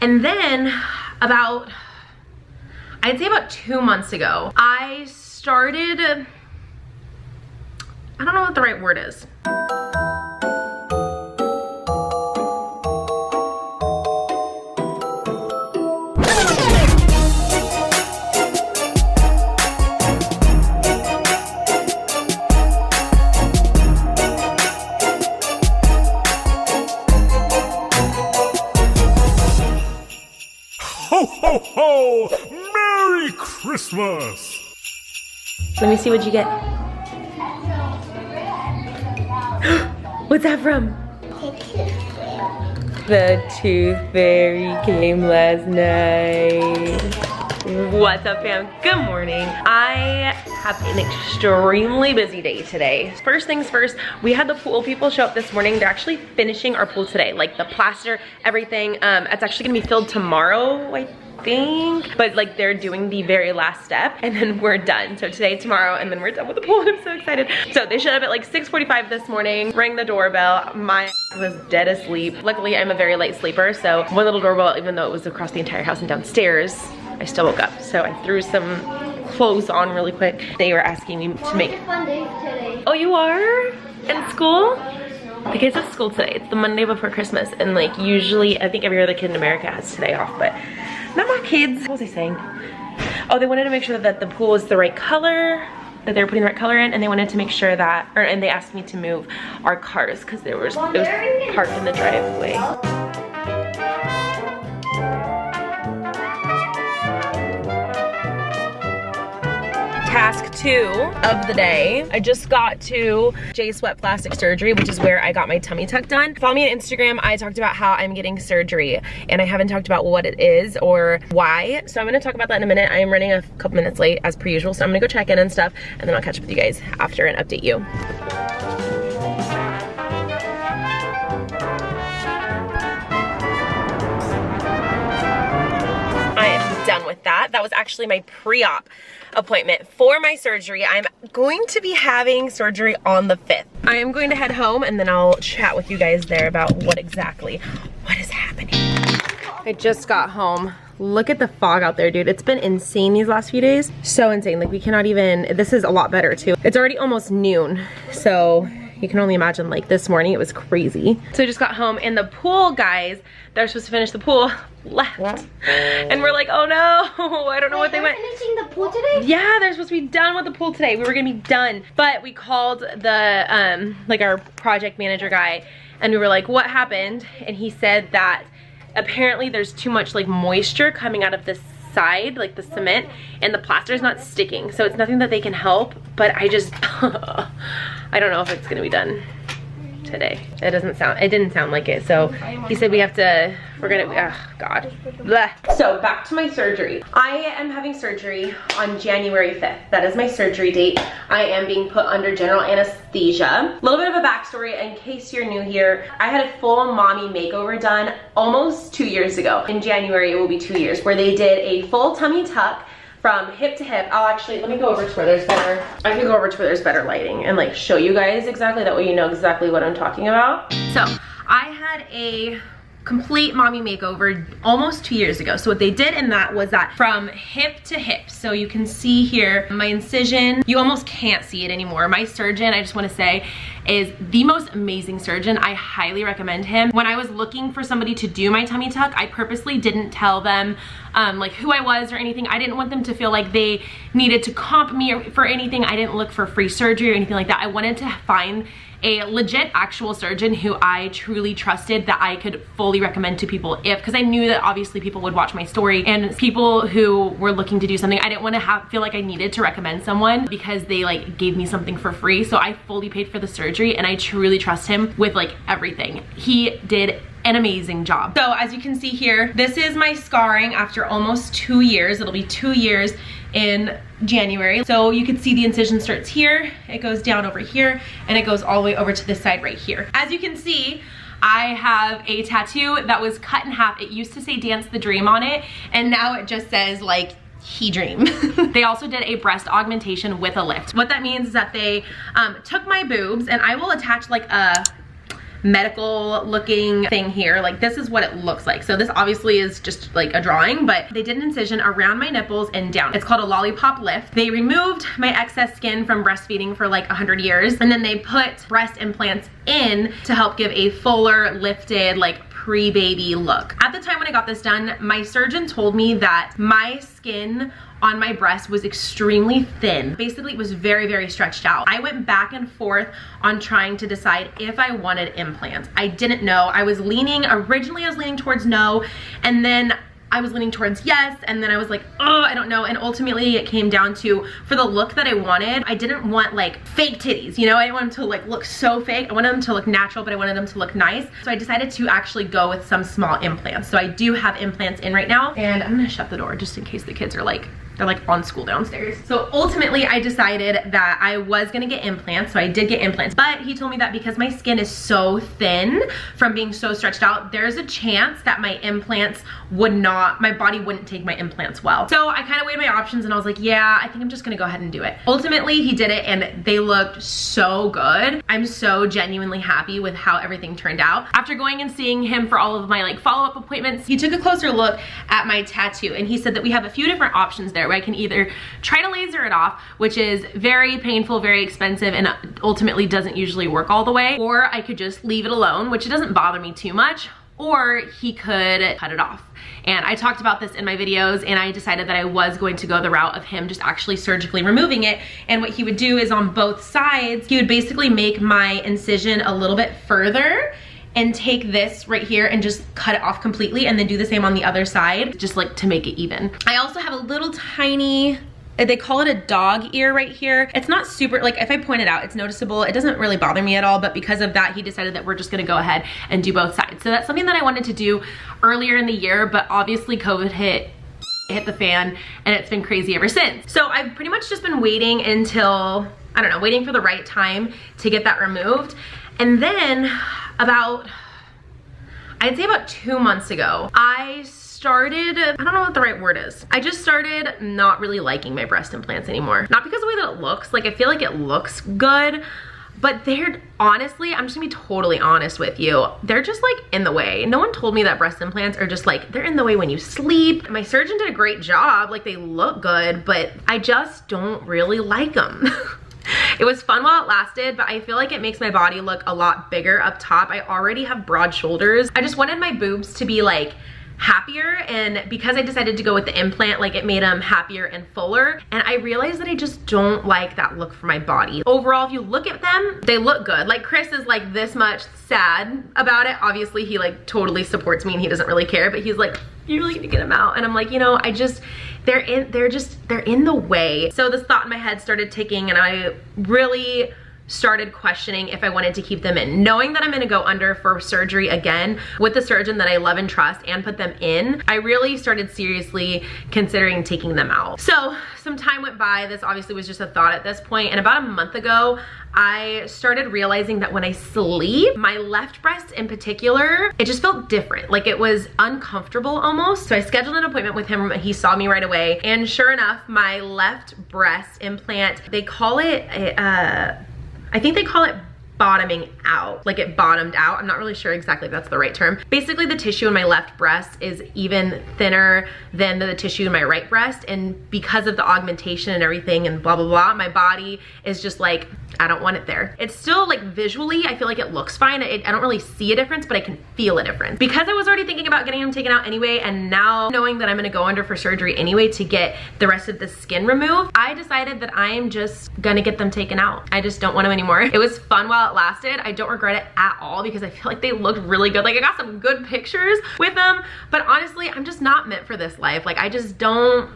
And then I'd say about 2 months ago, I started, I don't know what the right word is. Ho, ho, ho! Merry Christmas! Let me see what you get. What's that from? The Tooth Fairy came last night. What's up, fam? Good morning. I have an extremely busy day today. First things first, we had the pool people show up this morning. They're actually finishing our pool today, like the plaster, everything. It's actually gonna be filled tomorrow, I think, but like they're doing the very last step and then we're done. So today, tomorrow, and then we're done with the pool. I'm so excited. So they showed up at like 6:45 this morning, rang the doorbell. My was dead asleep. Luckily, I'm a very light sleeper, so one little doorbell, even though it was across the entire house and downstairs, I still woke up. So I threw some clothes on really quick. They were asking me to make. Fun day today. Oh, you are? In school? The kids have school today. It's the Monday before Christmas, and like usually, I think every other kid in America has today off, but not my kids. What was I saying? Oh, they wanted to make sure that the pool is the right color, that they were putting the right color in, and they wanted to make sure that, and they asked me to move our cars because it was parked in the driveway. Task 2 of the day. I just got to JesssFam plastic surgery, which is where I got my tummy tuck done. Follow me on Instagram. I talked about how I'm getting surgery and I haven't talked about what it is or why. So I'm gonna talk about that in a minute. I am running a couple minutes late as per usual. So I'm gonna go check in and stuff and then I'll catch up with you guys after and update you. I am done with that. That was actually my pre-op appointment for my surgery. I'm going to be having surgery on the 5th. I am going to head home and then I'll chat with you guys there about what is happening. I just got home. Look at the fog out there, dude. It's been insane these last few days. So insane. Like we cannot even, this is a lot better too. It's already almost noon. So you can only imagine, like this morning it was crazy. So I just got home and the pool guys, they're supposed to finish the pool, left. And we're like, oh no, I don't know what they went. Finishing the pool today? Yeah, they're supposed to be done with the pool today. We were gonna be done. But we called the, like our project manager guy and we were like, what happened? And he said that apparently there's too much like moisture coming out of this side, like the cement, and the plaster is not sticking. So it's nothing that they can help, but I just, I don't know if it's gonna be done today. It didn't sound like it. So he said we're gonna, oh God. Blah. So back to my surgery. I am having surgery on January 5th. That is my surgery date. I am being put under general anesthesia. A little bit of a backstory in case you're new here. I had a full mommy makeover done almost 2 years ago. In January, it will be 2 years, where they did a full tummy tuck from hip to hip. I'll actually, let me go over to where there's better, I can go over to where there's better lighting and like show you guys exactly, that way you know exactly what I'm talking about. So I had a complete mommy makeover almost 2 years ago. So what they did in that was that from hip to hip. So you can see here my incision. You almost can't see it anymore. My surgeon, I just want to say, is the most amazing surgeon. I highly recommend him. When I was looking for somebody to do my tummy tuck, I purposely didn't tell them like who I was or anything. I didn't want them to feel like they needed to comp me for anything. I didn't look for free surgery or anything like that. I wanted to find a legit actual surgeon who I truly trusted, that I could fully recommend to people because I knew that obviously people would watch my story and people who were looking to do something. I didn't want to feel like I needed to recommend someone because they like gave me something for free. So I fully paid for the surgery and I truly trust him with like everything. He did an amazing job. So as you can see here, this is my scarring after almost 2 years. It'll be 2 years in January. So you can see the incision starts here, it goes down over here, and it goes all the way over to this side right here. As you can see, I have a tattoo that was cut in half. It used to say Dance the Dream on it, and now it just says like he dream. They also did a breast augmentation with a lift. What that means is that they took my boobs, and I will attach like a medical looking thing here. Like this is what it looks like. So this obviously is just like a drawing, but they did an incision around my nipples and down. It's called a lollipop lift. They removed my excess skin from breastfeeding for like 100 years. And then they put breast implants in to help give a fuller, lifted, like pre-baby look. At the time when I got this done, my surgeon told me that my skin on my breast was extremely thin. Basically, it was very, very stretched out. I went back and forth on trying to decide if I wanted implants. I didn't know. Originally I was leaning towards no, and then I was leaning towards yes, and then I was like, oh, I don't know. And ultimately it came down to, for the look that I wanted, I didn't want like fake titties, you know? I didn't want them to like look so fake. I wanted them to look natural, but I wanted them to look nice. So I decided to actually go with some small implants. So I do have implants in right now, and I'm gonna shut the door just in case the kids are like, they're like on school downstairs. So ultimately I decided that I was gonna get implants. So I did get implants, but he told me that because my skin is so thin from being so stretched out, there's a chance that my implants my body wouldn't take my implants well. So I kind of weighed my options and I was like, yeah, I think I'm just gonna go ahead and do it. Ultimately he did it and they looked so good. I'm so genuinely happy with how everything turned out. After going and seeing him for all of my like follow-up appointments, he took a closer look at my tattoo and he said that we have a few different options there. I can either try to laser it off, which is very painful, very expensive, and ultimately doesn't usually work all the way, or I could just leave it alone, which it doesn't bother me too much, or he could cut it off. And I talked about this in my videos, and I decided that I was going to go the route of him just actually surgically removing it. And what he would do is on both sides, he would basically make my incision a little bit further and take this right here and just cut it off completely, and then do the same on the other side, just like to make it even. I also have a little tiny, they call it a dog ear right here. It's not super, like if I point it out, it's noticeable. It doesn't really bother me at all, but because of that, he decided that we're just gonna go ahead and do both sides. So that's something that I wanted to do earlier in the year, but obviously COVID hit the fan and it's been crazy ever since. So I've pretty much just been waiting until, I don't know, waiting for the right time to get that removed. And then I'd say about 2 months ago, I started, I don't know what the right word is. I just started not really liking my breast implants anymore. Not because of the way that it looks, like I feel like it looks good, but they're honestly, I'm just gonna be totally honest with you, they're just like in the way. No one told me that breast implants are just like, they're in the way when you sleep. My surgeon did a great job, like they look good, but I just don't really like them. It was fun while it lasted, but I feel like it makes my body look a lot bigger up top. I already have broad shoulders. I just wanted my boobs to be like happier, and because I decided to go with the implant, like it made them happier and fuller, and I realized that I just don't like that look for my body. Overall, if you look at them, they look good. Like Chris is like this much sad about it. Obviously he like totally supports me and he doesn't really care, but he's like, you really need to get them out. And I'm like, you know, they're in the way. So this thought in my head started ticking, and I really started questioning if I wanted to keep them in. Knowing that I'm gonna go under for surgery again with the surgeon that I love and trust and put them in, I really started seriously considering taking them out. So some time went by. This obviously was just a thought at this point, and about a month ago, I started realizing that when I sleep, my left breast in particular, it just felt different. Like it was uncomfortable almost. So I scheduled an appointment with him. He saw me right away. And sure enough, my left breast implant, they call it, I think they call it bottoming out, like it bottomed out. I'm not really sure exactly if that's the right term. Basically, the tissue in my left breast is even thinner than the tissue in my right breast, and because of the augmentation and everything and blah, blah, blah, my body is just like, I don't want it there. It's still like visually, I feel like it looks fine. I don't really see a difference, but I can feel a difference. Because I was already thinking about getting them taken out anyway, and now knowing that I'm gonna go under for surgery anyway to get the rest of the skin removed, I decided that I am just gonna get them taken out. I just don't want them anymore. It was fun while it lasted. I don't regret it at all because I feel like they looked really good. Like I got some good pictures with them, but honestly, I'm just not meant for this life. Like I just don't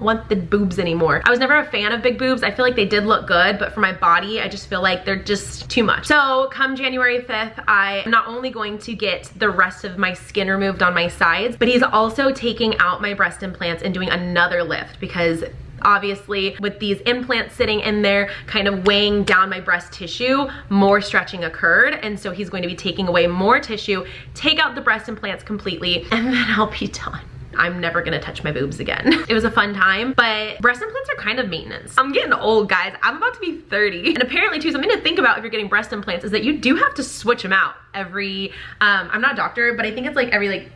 want the boobs anymore. I was never a fan of big boobs. I feel like they did look good, but for my body, I just feel like they're just too much. So come January 5th, I am not only going to get the rest of my skin removed on my sides, but he's also taking out my breast implants and doing another lift, because obviously with these implants sitting in there kind of weighing down my breast tissue, more stretching occurred, and so he's going to be taking away more tissue, take out the breast implants completely, and then I'll be done. I'm never gonna touch my boobs again. It was a fun time, but breast implants are kind of maintenance. I'm getting old, guys. I'm about to be 30. And apparently too, something to think about if you're getting breast implants is that you do have to switch them out every, I'm not a doctor, but I think it's like every like,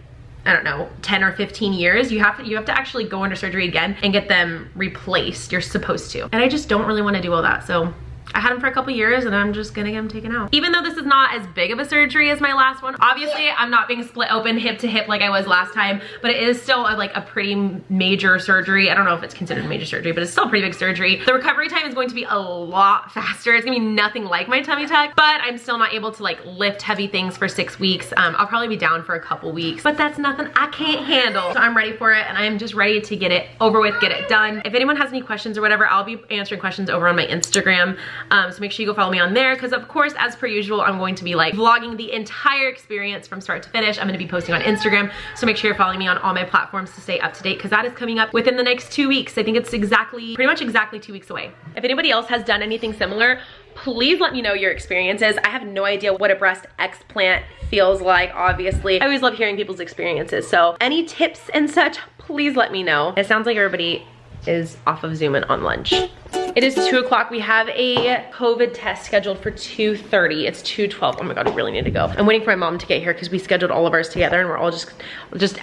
I don't know, 10 or 15 years, you have to actually go under surgery again and get them replaced. You're supposed to. And I just don't really want to do all that. So I had them for a couple years and I'm just gonna get them taken out. Even though this is not as big of a surgery as my last one, obviously I'm not being split open hip to hip like I was last time, but it is still like a pretty major surgery. I don't know if it's considered a major surgery, but it's still a pretty big surgery. The recovery time is going to be a lot faster. It's gonna be nothing like my tummy tuck, but I'm still not able to like lift heavy things for 6 weeks. I'll probably be down for a couple weeks, but that's nothing I can't handle. So I'm ready for it and I'm just ready to get it over with, get it done. If anyone has any questions or whatever, I'll be answering questions over on my Instagram. So make sure you go follow me on there because of course, as per usual, I'm going to be like vlogging the entire experience from start to finish. I'm gonna be posting on Instagram. So make sure you're following me on all my platforms to stay up to date because that is coming up within the next 2 weeks. I think it's pretty much exactly 2 weeks away. If anybody else has done anything similar, please let me know your experiences. I have no idea what a breast explant feels like, obviously. I always love hearing people's experiences. So any tips and such, please let me know. It sounds like everybody is off of Zoom and on lunch. It is 2 o'clock. We have a COVID test scheduled for 2:30. It's 2:12. Oh my God, I really need to go. I'm waiting for my mom to get here because we scheduled all of ours together and we're all just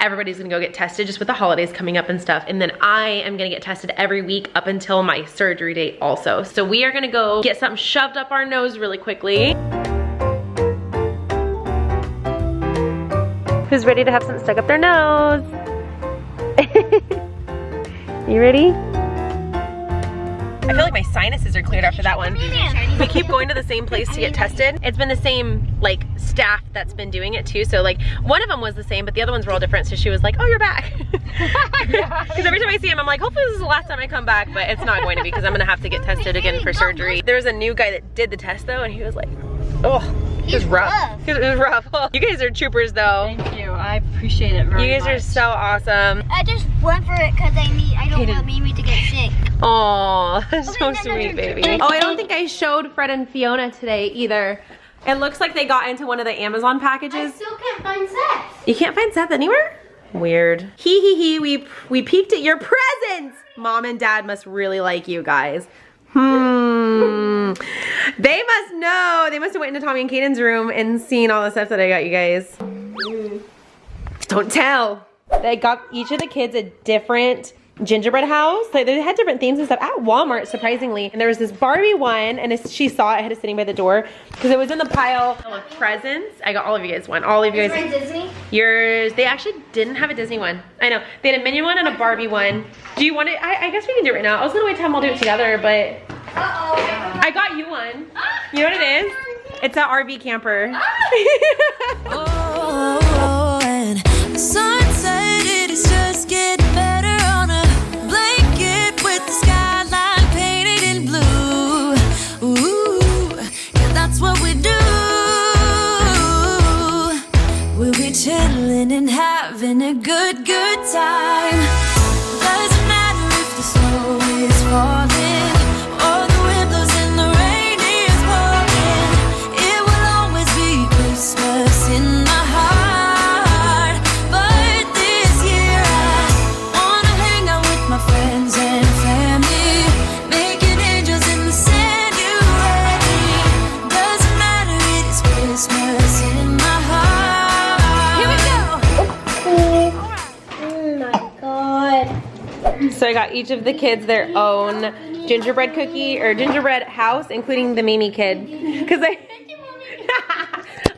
everybody's gonna go get tested just with the holidays coming up and stuff. And then I am gonna get tested every week up until my surgery date also. So we are gonna go get something shoved up our nose really quickly. Who's ready to have something stuck up their nose? You ready? I feel like my sinuses are cleared after that one. We keep going to the same place to get tested. It's been the same like staff that's been doing it too. So like one of them was the same, but the other ones were all different. So she was like, oh, you're back. Because every time I see him, I'm like, hopefully this is the last time I come back, but it's not going to be because I'm gonna have to get tested again for surgery. There's a new guy that did the test though, and he was like, oh, it was rough. It was rough. You guys are troopers though. Thank you, I appreciate it very much. You guys are so awesome. I just went for it because I don't want Mimi to get sick. Aw, that's so sweet, baby. Oh, I don't think I showed Fred and Fiona today either. It looks like they got into one of the Amazon packages. I still can't find Seth. You can't find Seth anywhere? Weird. Hee, we peeked at your presents. Mom and Dad must really like you guys. They must know. They must have went into Tommy and Caden's room and seen all the stuff that I got you guys. Don't tell. They got each of the kids a different gingerbread house. Like they had different themes and stuff at Walmart, surprisingly. And there was this Barbie one, and she saw it, I had it sitting by the door because it was in the pile of presents. I got all of you guys one. All of you guys. Disney? Yours. They actually didn't have a Disney one. I know. They had a Minion one and a Barbie one. Do you want it? I guess we can do it right now. I was gonna wait till we'll do it together, but I got you one. You know what it is? It's an RV camper. Oh, and the sunset, it is just getting better on a blanket with the skyline painted in blue. Ooh, yeah, that's what we do. We'll be chilling and having a good time. Doesn't matter if the snow is falling or the wind blows and the rain is pouring. It will always be Christmas in my heart. But this year I wanna hang out with my friends and family, making angels in the sand. You ready? Doesn't matter, it is Christmas in my heart. Here we go. Oh my God. So I got each of the kids their own gingerbread cookie or gingerbread house, including the Mimi kid. Because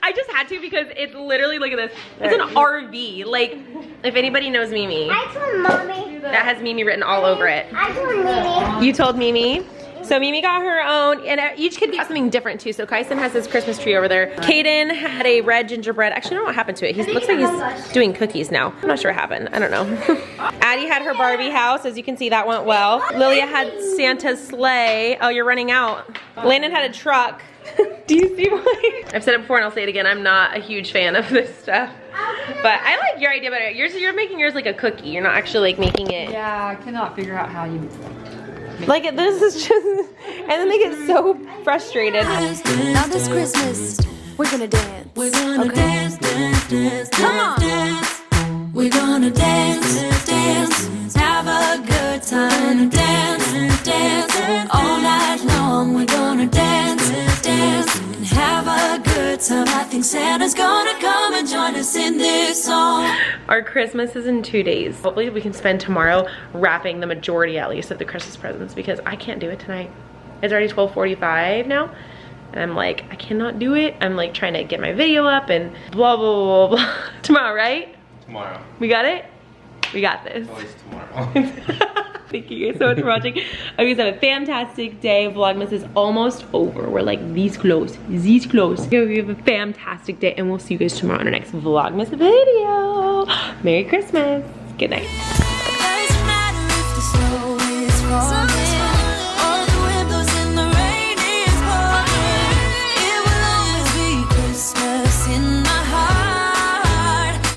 I just had to because it's literally, look at this. It's an RV. Like, if anybody knows Mimi, I told Mommy. that has Mimi written all over it. I told Mimi. You told Mimi? So Mimi got her own, and each kid got something different too. So Kyson has his Christmas tree over there. Caden had a red gingerbread. Actually, I don't know what happened to it. He looks like he's doing cookies now. I'm not sure what happened. I don't know. Addie had her Barbie house. As you can see, that went well. Lilia had Santa's sleigh. Oh, you're running out. Landen had a truck. Do you see why? I've said it before and I'll say it again. I'm not a huge fan of this stuff. But I like your idea better. You're making yours like a cookie. You're not actually like making it. Yeah, I cannot figure out how you... Like this is just, and then they get so frustrated. Now this Christmas, we're gonna dance. We're gonna dance. Come on. We're gonna dance, dance, have a good time. Dance, dance, all night long. We're gonna dance, dance, and have a good time. I think Santa's gonna come and join us in this song. Our Christmas is in 2 days. Hopefully we can spend tomorrow wrapping the majority at least of the Christmas presents because I can't do it tonight. It's already 12:45 now. And I'm like, I cannot do it. I'm like trying to get my video up and blah, blah, blah, blah. Tomorrow, right? Tomorrow. We got it? We got this. Always tomorrow. Thank you guys so much for watching. I hope you guys have a fantastic day. Vlogmas is almost over. We're like these close, these close. I hope you have a fantastic day and we'll see you guys tomorrow on our next Vlogmas video. Merry Christmas. Good night.